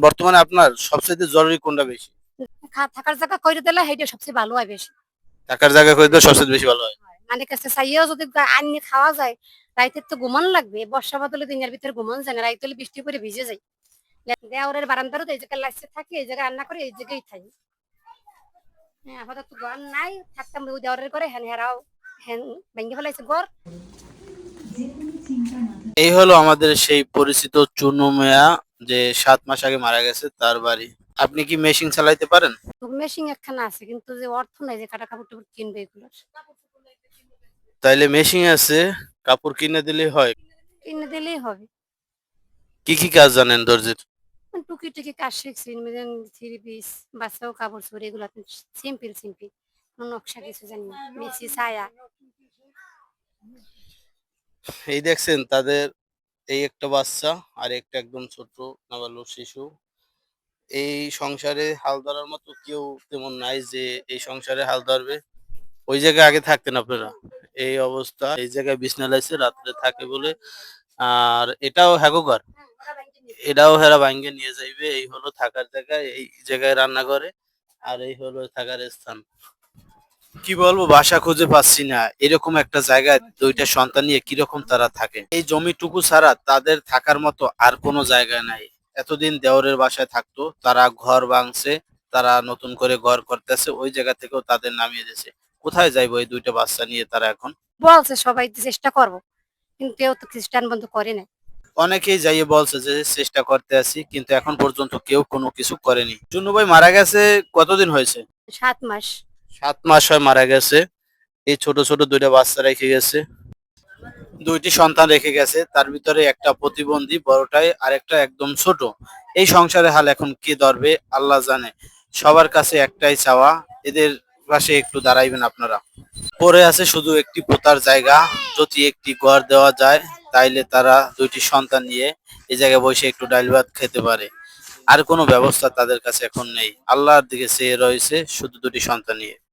বর্তমানে আপনার সবচাইতে জরুরি কোনটা বেশি? থাকার জায়গা কইরে দিলে সেইটা সবচেয়ে ভালো হয় বেশি। টাকার জায়গা করে দিলে সবচেয়ে বেশি ভালো হয়। মানে কাছে চাইয়েও যদি আইনে খাওয়া যায়, রাইতের তো ঘুমানো লাগবে। বর্ষা বাদলে দিনের ভিতরে ঘুমানো যায় না। রাইত হলে বৃষ্টি পড়ে ভিজে যাই। দেওরের বারান্দারও তো এই জায়গায় লাইসে থাকি, এই জায়গায় রান্না করে এই জায়গায় থাকি। হ্যাঁ, আপাতত ঘর নাই। থাকতাম ওই দেওরের করে হেরাও ভেঙে ফেলাইছে ঘর। এই হলো আমাদের সেই পরিচিত চুনু মিয়া, যে ৭ মাস আগে মারা গেছে, তার বাড়ি। আপনি কি মেশিন চালাইতে পারেন? মেশিন একখানা আছে কিন্তু যে অর্থ নাই যে কাটা কাপড় কিনবে এগুলোর। তাইলে মেশিন আছে, কাপড় কিনে দিলেই হয়। কিনে দিলেই হবে। কি কি কাজ জানেন দর্জির? টুকি কাজ শিখছি, থ্রি পিস, বাচ্চাও কাপড় চোপড় এগুলো সিম্পল সিম্পল, কোনো নকশা কিছু জানি না। মেসি ছায়া। এই দেখছেন তাদের, এই একটা বাচ্চা আর একটা একদম ছোট নাবালক শিশু। এই সংসারে হাল ধরার মতো কেউ তেমন নাই যে এই সংসারে হাল ধরবে। ওই জায়গায় আগে থাকতেন আপনারা। এই অবস্থা, এই জায়গায় বিছনা লাইছে রাত্রে থাকে বলে। আর এটাও হ্যাগো ঘর। এটাও হেরা ভাঙ্গে নিয়ে যাইবে। এই হলো থাকার জায়গা, এই জায়গায় রান্না করে। আর এই হলো থাকার স্থান। কি বলবো, বাসা খুঁজে পাচ্ছি না। এরকম একটা জায়গায় ২ টা সন্তান নিয়ে কিরকম তারা থাকে। এই জমিটুকু ছাড়া তাদের থাকার মতো আর কোনো জায়গা নাই। এতদিন দেওরের বাসায় থাকতো, তারা ঘর ভাঙছে, তারা নতুন করে ঘর করতেছে, ওই জায়গা থেকেও তাদের নামিয়ে দিয়েছে। কোথায় যাইবো এই ২ টা বাচ্চা নিয়ে তারা এখন? বলছে সবাই চেষ্টা করব, কিন্তু কেউ তো খ্রিস্টান বন্ধু করে নাই। অনেকেই যাইয়ে বলছে যে চেষ্টা করতে আছি, কিন্তু এখন পর্যন্ত কেউ কোনো কিছু করেনি। চুন্নু ভাই মারা গেছে কতদিন হয়েছে? 7 মাস। ৭ মাস হয় মারা গেছে। এই ছোট ছোট ২ টা বাচ্চা রেখে গেছে। ২ টি সন্তান রেখে গেছে। তার ভিতরে একটা প্রতিবন্ধী বড়টাই, আরেকটা একদম ছোট। এই সংসারের হাল এখন কে ধরবে আল্লাহ জানে। সবার কাছে একটাই চাওয়া, এদের পাশে একটু দাঁড়াইবেন আপনারা। পড়ে আছে শুধু একটি পোতার জায়গা। যদি একটি ঘর দেওয়া যায় তাইলে তারা ২ টি সন্তান নিয়ে এই জায়গায় বসে একটু ডাইল ভাত খেতে পারে। আর কোনো ব্যবস্থা তাদের কাছে এখন নেই। আল্লাহর দিকে চেয়ে রয়েছে শুধু ২ টি সন্তান নিয়ে।